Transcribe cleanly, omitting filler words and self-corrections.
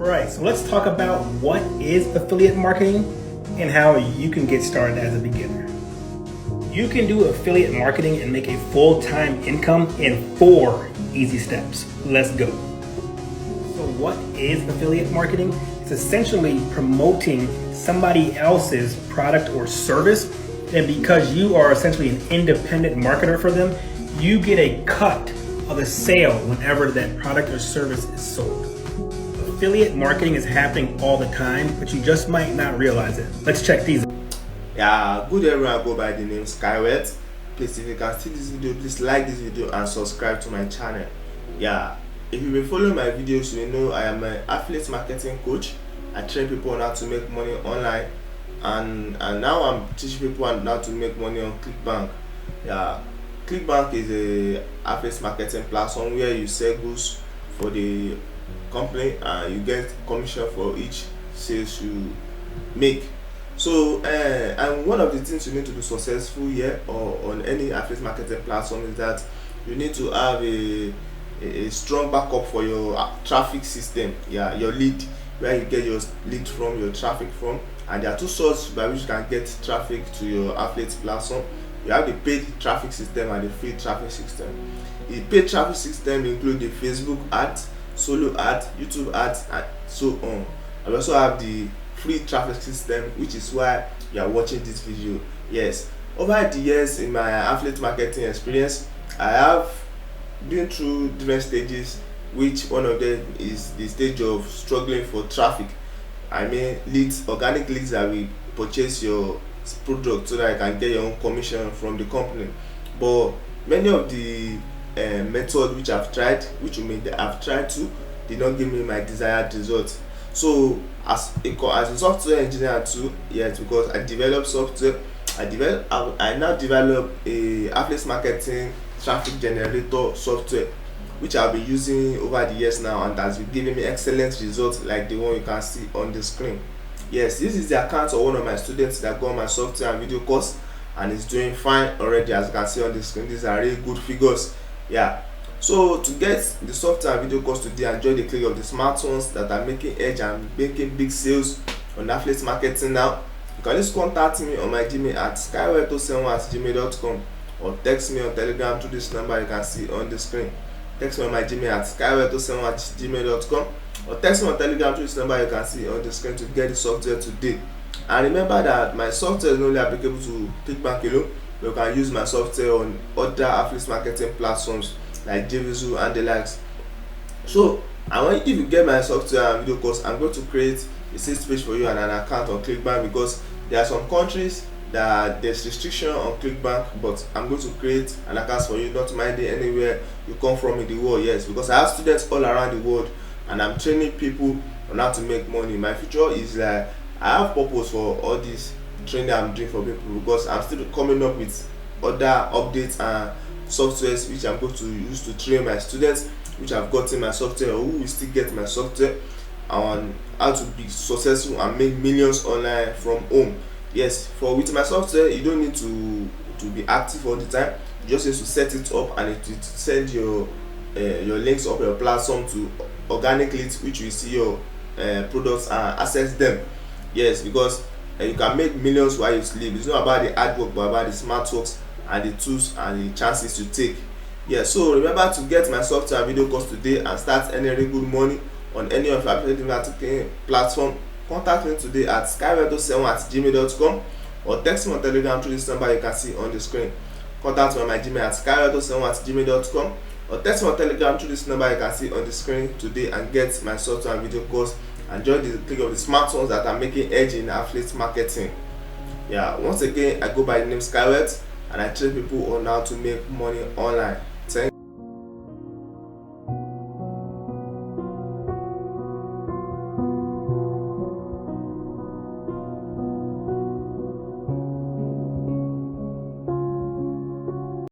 Alright, so let's talk about what is affiliate marketing and how you can get started as a beginner. You can do affiliate marketing and make a full-time income in 4 easy steps. Let's go. So what is affiliate marketing? It's essentially promoting somebody else's product or service, and because you are essentially an independent marketer for them, you get a cut of the sale whenever that product or service is sold. Affiliate marketing is happening all the time, but you just might not realize it. Let's check these. Yeah, good everyone, I go by the name Skywet. Please, if you can see this video, please like this video and subscribe to my channel. Yeah, if you've been following my videos, you know I am an affiliate marketing coach. I train people on how to make money online, and now I'm teaching people on how to make money on Clickbank. Yeah, Clickbank is a affiliate marketing platform where you sell goods for the company and you get commission for each sales you make. So and one of the things you need to be successful here or on any affiliate marketing platform is that you need to have a strong backup for your traffic system. Yeah, your lead, where you get your lead from, your traffic from. And there are two sources by which you can get traffic to your affiliate platform. You have the paid traffic system and the free traffic system. The paid traffic system include the Facebook ads, solo ads, YouTube ads, and so on. I also have the free traffic system, which is why you are watching this video. Yes, over the years in my affiliate marketing experience, I have been through different stages, which one of them is the stage of struggling for traffic. I mean leads, organic leads that will purchase your product so that you can get your own commission from the company. But many of the methods which I've tried, which you may have tried to, did not give me my desired results. So as a software engineer too, yes, because I develop software, I now develop a affiliate marketing traffic generator software, which I've been using over the years now, and that's been giving me excellent results like the one you can see on the screen. Yes, this is the account of one of my students that got my software and video course, and is doing fine already. As you can see on the screen, these are really good figures. Yeah, so to get the software and video course today, enjoy the click of the smartphones that are making edge and making big sales on affiliate marketing now. You can just contact me on my Gmail at skywet07@gmail.com, or text me on Telegram to this number you can see on the screen. Text me on my Gmail at skywet07@gmail.com, or text me on Telegram to this number you can see on the screen to get the software today. And remember that my software is not only applicable to Clickbank alone, but you can use my software on other affiliate marketing platforms like JVZoo and the likes. So if you get my software and video course, I'm going to create a sales page for you and an account on Clickbank, because there are some countries that there's restriction on Clickbank, but I'm going to create an account for you, not minding anywhere you come from in the world. Yes, because I have students all around the world and I'm training people on how to make money. My future is like I have purpose for all this training I'm doing for people, because I'm still coming up with other updates and softwares which I'm going to use to train my students which have gotten my software or who will still get my software, on how to be successful and make millions online from home. Yes, with my software you don't need to be active all the time. You just need to set it up and it will send your links of your platform to organic leads, which will see your products and access them. Yes, because you can make millions while you sleep. It's not about the hard work, but about the smart works and the tools and the chances to take. Yeah, so remember to get my software video course today and start earning really good money on any of your affiliate marketing platform. Contact me today at skywet07@gmail.com, or text me on Telegram through this number you can see on the screen. Contact me on my Gmail at skywet07@gmail.com, or text me on Telegram through this number you can see on the screen today and get my software and video course. Enjoy the click of the smartphones that are making edge in affiliate marketing. Yeah, once again, I go by the name Skywet and I train people on how to make money online. Thank